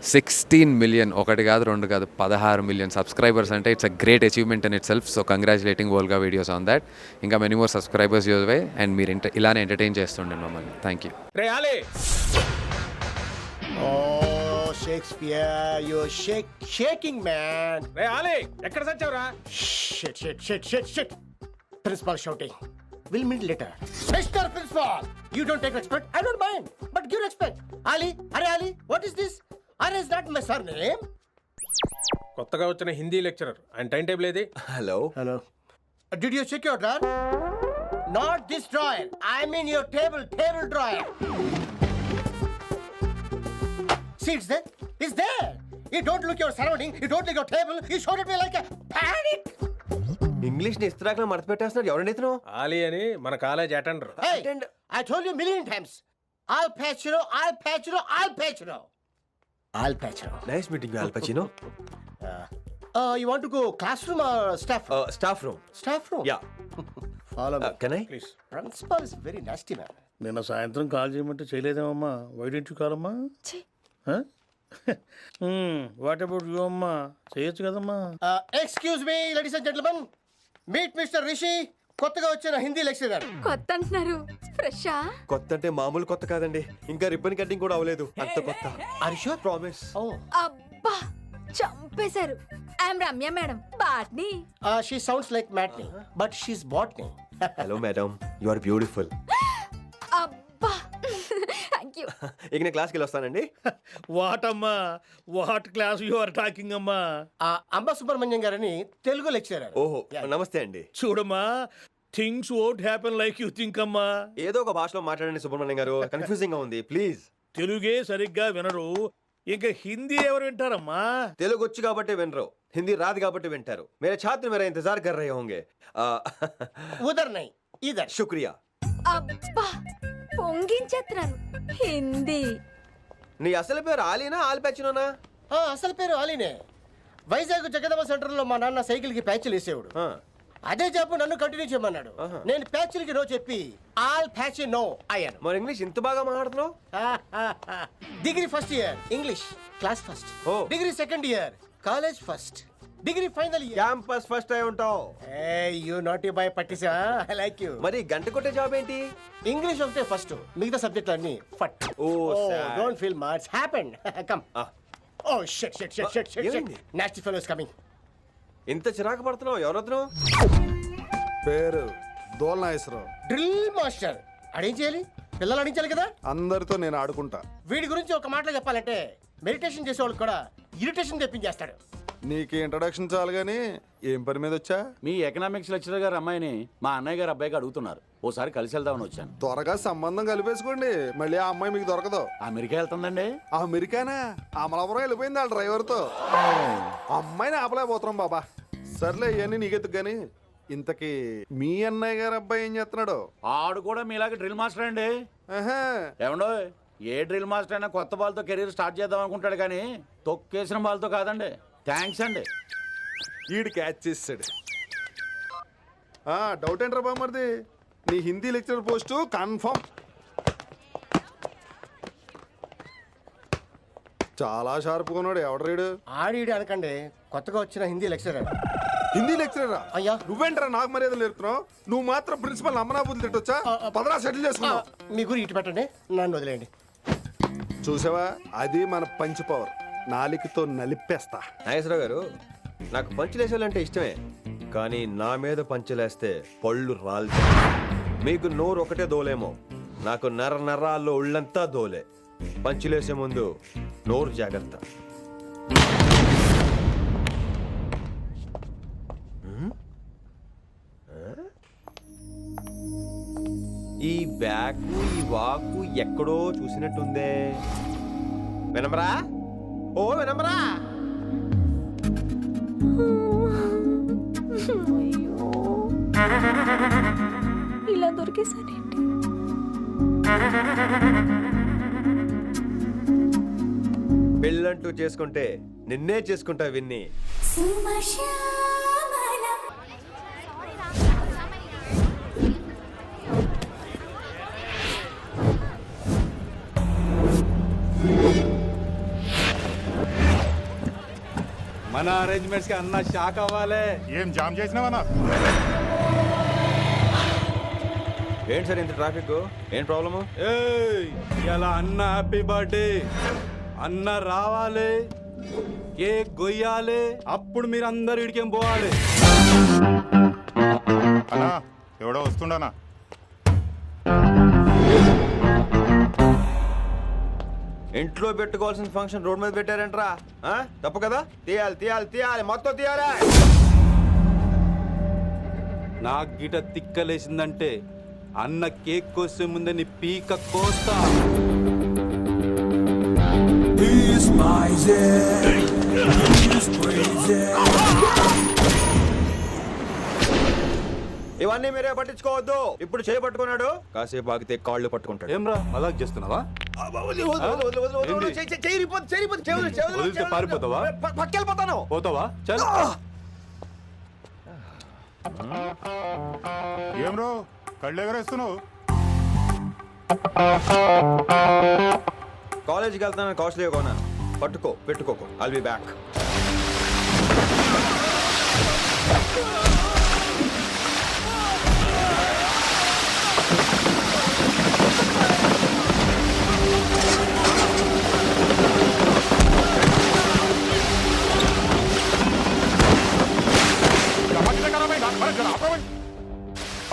16 million, ఒకటి కాదు రెండు కాదు 16 మిలియన్ సబ్స్క్రైబర్స్ అంటే it's a great achievement in itself. So congratulating Volga Videos on that. ఇంకా మెనీ మోర్ సబ్స్క్రైబర్స్ యూజ్ వే అండ్ మీరు ఇలానే ఎంటర్టైన్ చేస్తుండే మమ్మల్ని. Thank you. Oh, Shakespeare, you're shaking, man. రే ఆలే ఎక్కడ సచ్చావురా? Shit. Principal shouting. We'll meet later. Mr. Principal, you don't take respect. I don't mind, but give respect. Ali, what is this? Ali is not my surname. కొత్తగా వచ్చిన Hindi lecturer, ఆయన time table ఏది? Hello. Did you check your drawer? Not this drawer. I mean your table drawer. See, it's there. You don't look your surrounding. You don't look your table. You showed at me like a panic. English ని ఇస్త్రాకులో మడత పెట్టేస్తున్నాడు. ఎవరండి ఇతను? ఆలీ అని మన college attender. Hey, I told you a million times. I'll patch you. Nice meeting all పచినో. You want to go classroom or staff room? Staff room. Staff room? Yeah. Follow me. Can I? Please. Principal is very nasty, man. నిన్న సాయంత్రం call చేయమంటే చేయలేదేమమ్మా? వైడెంట్ కాలమ్మా? What about you అమ్మా? చేయొచ్చు కదమ్మా. Excuse me, ladies and gentlemen. Meet Mr. Rishi. కొత్తగా వచ్చిన Hindi lecturer. కొత్త అంటున్నారు, ఫ్రెషా? కొత్త అంటే మామూలు కొత్త కాదండి, ఇంకా రిబ్బన్ కటింగ్ కూడా అవ్వలేదు, అంత కొత్త. Are you sure? Promise. Oh. అబ్బా చంపేశారు. I'm Ramya madam, botany. She sounds like Matney, but she's botany. Hello madam, you are beautiful. అబ్బా థ్యాంక్ యూ. ఇక నేను క్లాస్కి వెళ్ళి వస్తానండి. వాట్ అమ్మా? What class you are talking అమ్మా? అంబ సుబ్రహ్మణ్యం గారని తెలుగు లెక్చరర్. ఓహో, నమస్తే అండి. చూడమ్మా, things won't happen like you think అమ్మా. ఏదో ఒక భాషలో మాట్లాడండి సుబ్రహ్మణ్యం గారు, కన్ఫ్యూజింగ్ గా ఉంది, ప్లీజ్. తెలుగే సరిగ్గా వినరు, ఇంకా హిందీ ఎవరు వింటారమ్మా? తెలుగు వచ్చు కాబట్టి వినరు, హిందీ రాదు కాబట్టి వింటారు. మేరే ఛాత్ర మేరా ఇంతజార్ కర్ రహే హోంగే. ఉదర్ నై ఇదర్. శుక్రియా. అబ్బా పొంగించేస్తున్నాను. హిందీ. నీ అసలు పేరు ఆలీనా ఆల్పచ్చినోనా? అసలు పేరు ఆలీనే. వైజాగ్ జగదమ్మ సెంటర్ లో మా నాన్న సైకిల్ కి ప్యాచ్లు వేసేవాడు. అదే చెప్పు నన్ను కంటిన్యూ చేయమన్నాడు. నేను ప్యాచ్లకి నో చెప్పి ఆల్ ప్యాచ్ నో అయ్యాను. మరి ఇంగ్లీష్ ఇంత బాగా మాట్లాడుతున్నావు? Degree first year English class first. Oh. Degree second year college first. Degree final year campus first అయి ఉంటావు. యూ నాటీ బాయ్ పట్టిసా. I like you. మరి గంట కొట్టే జాబ్ ఏంటి? ఇంగ్లీష్ ఒకటే ఫస్ట్, మిగతా సబ్జెక్ట్ అన్ని ఫట్. Don't feel much happened. Come. Oh shit shit shit shit shit shit. Nasty fellows coming. ఇంత చిరాకు పడుతున్నావు, ఎవరొద్దు? పేరు దోల్నాగేశ్వరరావు. Drill master. అడేం చేయాలి? పిల్లలు అడించాలి కదా. అందరితో నేను ఆడుకుంటా. వీడి గురించి ఒక మాటలో చెప్పాలంటే మెడిటేషన్ చేసేవాళ్ళు కూడా ఇరిటేషన్ తెప్పించేస్తాడు. నీకు ఇంట్రడక్షన్ చాలు గానీ ఏం పని మీద వచ్చా? మీ ఎకనామిక్స్ లెక్చరర్ గారు అమ్మాయిని మా అన్నయ్య గారు అబ్బాయికి అడుగుతున్నారు, ఓసారి కలిసి వెళ్దామని వచ్చాను. త్వరగా సంబంధం కలిపేసుకోండి, మళ్ళీ ఆ అమ్మాయి మీకు దొరకదు. అమెరికా వెళ్తుందండి. అమెరికానా? అమలాపురం వెళ్ళిపోయింది వాళ్ళ డ్రైవర్తో. అమ్మాయిని ఆపలేకపోతున్నాం బాబా. సర్లే ఇవన్నీ నీకెత్తుకు గానీ ఇంతకీ మీ అన్నయ్య గారు అబ్బాయి ఏం చేస్తున్నాడు? ఆడు కూడా మీలాగే డ్రిల్ మాస్టర్ అండి. ఏమండో, ఏ డ్రిల్ మాస్టర్ అయినా కొత్త బాల్తో కెరీర్ స్టార్ట్ చేద్దాం అనుకుంటాడు కానీ తొక్కేసిన బాల్తో కాదండి. థ్యాంక్స్ అండి. ఈడు క్యాచ్ చేసాడు. డౌట్ ఏంట్రా బామ్మర్ది, నీ హిందీ లెక్చరర్ పోస్టు కన్ఫర్మ్. చాలా షార్ప్గా ఉన్నాడు. ఎవడరీడు? ఆడిడి అనకండి, కొత్తగా వచ్చిన హిందీ లెక్చరర్. హిందీ లెక్చరరా? అయ్యా నువ్వేంట్రా నాకు మర్యాదలు నేర్పుతున్నావు? నువ్వు మాత్రం ప్రిన్సిపల్ అమ్మనాబుద్ధి తిట్టొచ్చా? పదరా సెటిల్ చేసుకున్నావు. మీ గురి ఇటు పెట్టండి, నన్ను వదిలేయండి. చూసావా, అది మన పంచ్ పవర్. నాలికతో నలిపేస్తా. నాగేశ్వరరావు గారు, నాకు పంచులేసాలంటే ఇష్టమే, కానీ నా మీద పంచులేస్తే పళ్ళు రాలుతాయి. మీకు నోరు ఒకటే దోలేమో, నాకు నరాల్లో ఒళ్ళంతా దోలే. పంచులేసే ముందు నోరు జాగ్రత్త. ఈ బ్యాకు ఈ వాకు ఎక్కడో చూసినట్టుందే. వినమరా? ఓ వినమరా? ఇలా దొరికేసానేంటి? పెళ్ళంటూ చేసుకుంటే నిన్నే చేసుకుంటా విన్ని. మన అరేంజ్మెంట్స్ కి అన్న షాక్ అవ్వాలి. ఏం జామ్ చేసినావన్నా? ఏంటి సార్ ఇంత ట్రాఫిక్? ఏం ప్రాబ్లము? ఇలా అన్న హ్యాపీ బర్త్డే, అన్న రావాలి, కేక్ గొయ్యాలి, అప్పుడు మీరు అందరు ఇడికేం పోవాలి. అన్నా ఎవడో వస్తుండనా? ఇంట్లో పెట్టుకోవాల్సిన ఫంక్షన్ రోడ్ మీద పెట్టారంట్రా. తప్పు కదా? తీయాలి తీయాలి తీయాలి, మొత్తం తీయాలి. నాకు గిట తిక్కలేసిందంటే అన్న కేక్ కోసే ముందే నీ పీక కోస్తా. ఇవన్నీ మీరే పట్టించుకోవద్దు. ఇప్పుడు చేయి పట్టుకున్నాడు, కాసేపు ఆగితే కాళ్ళు పట్టుకుంటాడు. ఏమ్రా మజాక్ చేస్తున్నావా? వదిలితే పారిపోతావా? పక్కెళ్ళిపోతాను. పోతావా? చల్. ఏం రో కళ్ళు ఎగరేస్తున్నావు? కాలేజీకి వెళ్తాను, కాస్ట్లీ కొన్నాను. పట్టుకో, పెట్టుకోకు. I'll be back.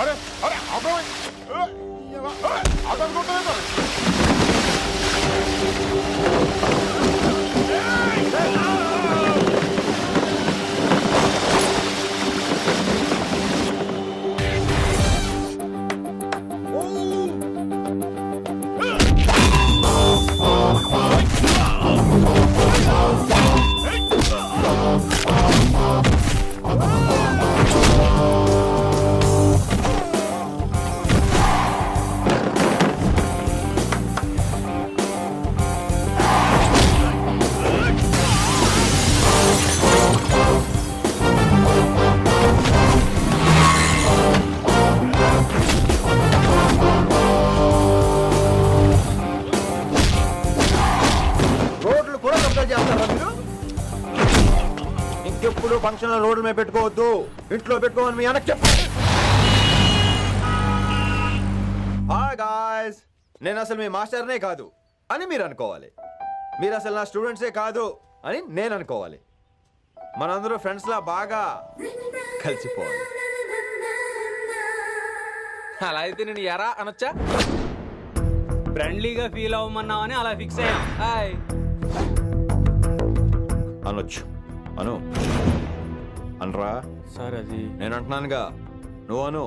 అరే అరే ఇంకెప్పుడు ఫంక్షన్ రోడ్ల మీద పెట్టుకోవద్దు, ఇంట్లో పెట్టుకోమని మీ అన్నకు చెప్పండి. హాయ్ గాయ్స్, నేను అసలు మీ మాస్టర్నే కాదు అని మీరు అనుకోవాలి. మీరు అసలు నా స్టూడెంట్సే కాదు అని నేను అనుకోవాలి. మనందరూ ఫ్రెండ్స్ లా బాగా కలిసిపోవాలి. అలా అయితే నేను ఎరా అనొచ్చా? ఫ్రెండ్లీగా ఫీల్ అవ్వమన్నావని అలా ఫిక్స్ అయ్యాం. హాయ్ అనొచ్చు. అను అనరా సార్. అది నేను అంటున్నానుగా, నువ్వు అను.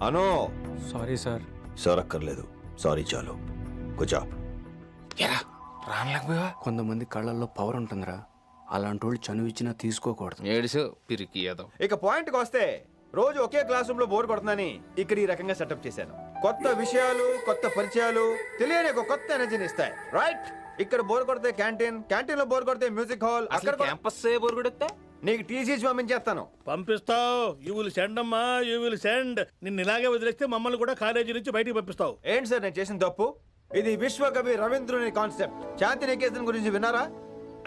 అను. Sorry sir. సార్ అక్కర్లేదు, సారీ చాలు. కూర్చో. కొంతమంది కళ్ళల్లో పవర్ ఉంటుందిరా, అలాంటి వాళ్ళు చనువు ఇచ్చినా తీసుకోకూడదు. ఏడుసు పిరికి ఏదో. ఇక పాయింట్కి వస్తే, రోజు ఒకే క్లాస్ రూమ్ లో బోర్ కొడుతుందని ఇక్కడ ఈ రకంగా సెటప్ చేశాను. కొత్త విషయాలు, కొత్త పరిచయాలు తెలియని ఒక కొత్త ఎనర్జీని ఇస్తాయి. రైట్? ఇక్కడ బోర్ కొడితే క్యాంటీన్, క్యాంటీన్ లో బోర్ కొడితే మ్యూజిక్ హాల్, అక్కడ క్యాంపస్ బోర్ కొడితే నీకు టీసీ పంపించేస్తాను. పంపిస్తావు. యూ విల్ సెండ్ అమ్మా, యూ విల్ సెండ్. నిన్ను ఇలాగే వదిలేస్తే మమ్మల్ని కూడా కాలేజీ నుంచి బయటికి పంపిస్తావు. ఏంటి సార్ నేను చేసిన తప్పు? ఇది విశ్వకవి రవీంద్రుని కాన్సెప్ట్. శాంతి నికేతన్ గురించి విన్నారా?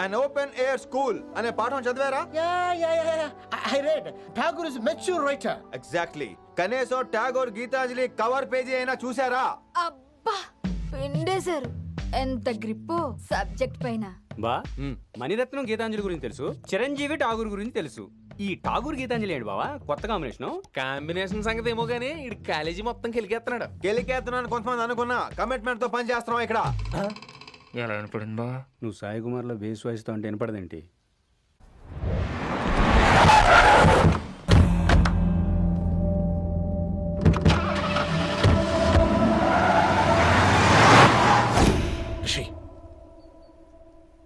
అన్ ఓపెన్ ఎయిర్ స్కూల్ అనే పాఠం చదివారా? I read. Tagore is a mature writer. Exactly. కనీసం టాగోర్ గీతాంజలి కవర్ పేజీ అయినా చూసారా? అబ్బా పిండేశారు. ఎంత గ్రిప్పు సబ్జెక్ట్ పైన. బా మణిరత్నం గీతాంజలి గురించి తెలుసు, చిరంజీవి ఠాగూర్ గురించి తెలుసు. ఈ ఠాగూర్ గీతాంజలి ఏంటి బావా కొత్త కాంబినేషన్ సంగతి ఏమో గానీ ఇడు కాలేజీ మొత్తం కెలికేస్తున్నాడు. గెలికేస్తున్నాను కొంతమంది అనుకున్నా, కమిట్మెంట్ తో పని చేస్తున్నాం ఇక్కడ. ఎలా అనిపడింది బా? నువ్వు సాయి కుమార్ లో బేస్ వాయిస్ తో అంటే వినపడదేంటి?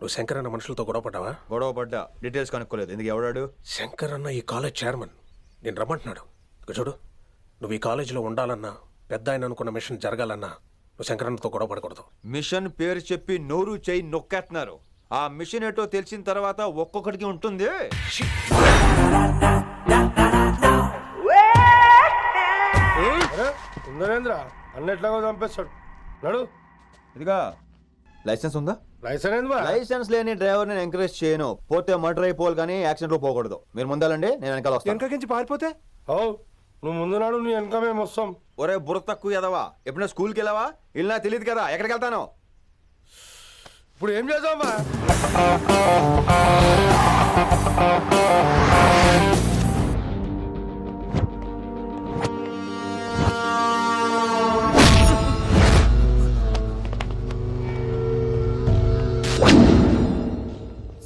నువ్వు శంకర్ అన్న మనుషులతో గొడవ పడ్డావా? గొడవ పడ్డా, డీటెయిల్స్ కనుక్కోలేదు. ఎందుకు? ఎవడాడు? శంకర్ అన్న ఈ కాలేజ్ చైర్మన్. నేను రమ్మంటున్నాడు. ఇక చూడు, నువ్వు ఈ కాలేజీలో ఉండాలన్నా, పెద్ద ఆయన అనుకున్న మిషన్ జరగాలన్నా నువ్వు శంకర్ అన్నతో గొడవ పడకూడదు. మిషన్ పేరు చెప్పి నోరు చేయి నొక్కేస్తున్నారు. ఆ మిషన్ ఏటో తెలిసిన తర్వాత ఒక్కొక్కడికి ఉంటుంది. నరేంద్ర అన్న ఎట్లాగో చంపేస్తాడు. నడు. ఇదిగా లైసెన్స్ ఉందా? లైసెన్స్ ఏంది బా? లైసెన్స్ లేని డ్రైవర్ నేను ఎంకరేజ్ చేయను. పోతే మర్డర్ అయిపోవాలి కానీ యాక్సిడెంట్ లో పోకూడదు. మీరు ముందాలండి, నేను వెనకాల వస్తాను. వెనకకించి పారిపోతే ఓ నువ్వు ముందు నాడు నీ వెనక మేము వస్తాం. ఒరే బుర్ర తక్కువ ఎదవా, ఎప్పుడైనా స్కూల్కి వెళ్ళావా? ఇల్లు నాకు తెలియదు కదా, ఎక్కడికి వెళ్తాను? ఇప్పుడు ఏం చేద్దాం బా?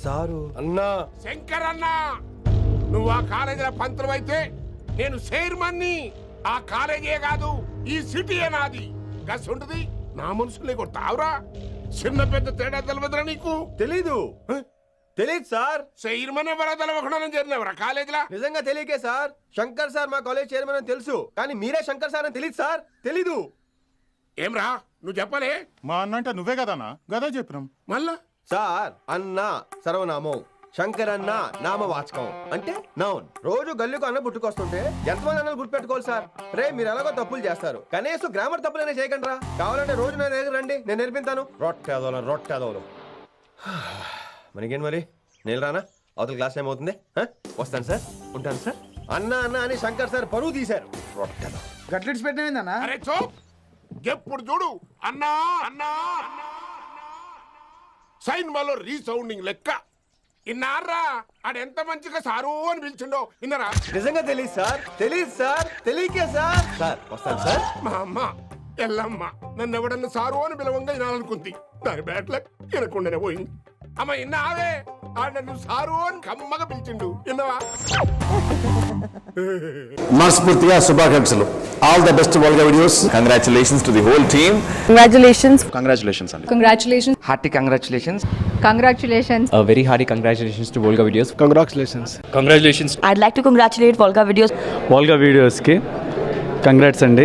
సారు అన్నా శంకర్ అన్న, నువ్వు ఆ కాలేజీలో పంతులు అయితే నేను చైర్మన్ని. ఆ కాలేజీ కాదు, ఈ సిటీయే నాది. గస్ ఉంటుంది నా మనుషుల్ని కొట్టావురా. చిన్న పెద్ద తేడా తెలియదురా నీకు? తెలీదు తెలీదు సార్. చైర్మన్ ఎవరో తెలవకుండా చేరినవరా కాలేజీలో? నిజంగా తెలియకే సార్. శంకర్ సార్ మా కాలేజ్ చైర్మన్ అని తెలుసు, కానీ మీరే శంకర్ సార్ అని తెలియదు సార్. తెలీదు. ఏమ్రా నువ్వు చెప్పలే? మా అన్న అంటే నువ్వే కదన్నా, గదా చెప్పినాం. మళ్ళా సార్ అన్న సర్వనామం, శంకర్ అన్న నామవాచకం అంటే నౌన్. రోజు గల్లీకు అన్న పుట్టుకొస్తుంటే ఎంతమంది అన్నలు గుర్తుపెట్టుకోవాలి సార్? రే మీరు ఎలాగో తప్పులు చేస్తారు, కనీసం గ్రామర్ తప్పులైనా చేయకండి రా. కావాలంటే రోజు నా దగ్గర రండి, నేను నేర్పిస్తాను. రొట్టెదోలం మనకేం మరి? నేను రానా? అవతల క్లాస్ టైం అవుతుంది. వస్తాను సార్, ఉంటాను సార్. అన్న అన్న అని శంకర్ సార్ పరువు తీశారు. రొట్టెదో గట్లెట్స్ పెట్టినవిందన్నా? అరే చో, ఎప్పుడు చూడు అన్నా అన్నా సైన్మాలో రీసౌండింగ్ లెక్క. ఇన్నారా ఆడెంత మంచిగా సారు అని పిలిచిండో ఇన్నరా? నిజంగా తెలియదు సార్, తెలియదు సార్, తెలియకే సార్. సార్ వస్తాను సార్. మా అమ్మ ఎల్లమ్మ నన్ను ఎవడన్నా సారు అని పిలవంగా వినాలనుకుంది. దాని బ్యాట్లక్ వినకుండానే పోయింది. అమ్మ ఇన్నావే, ఆడ నన్ను సారు అని కమ్మగా పిలిచిండు. విన్నవా? మనస్ఫూర్తిగా శుభాకాంక్షలు. All the best Volga Videos. Congratulations to the whole team. Congratulations అండి. Congratulations hearty congratulations. Congratulations very hearty congratulations to Volga Videos. Congratulations. I'd like to congratulate Volga Videos. Volga వీడియోస్కి కంగ్రాట్స్ అండి.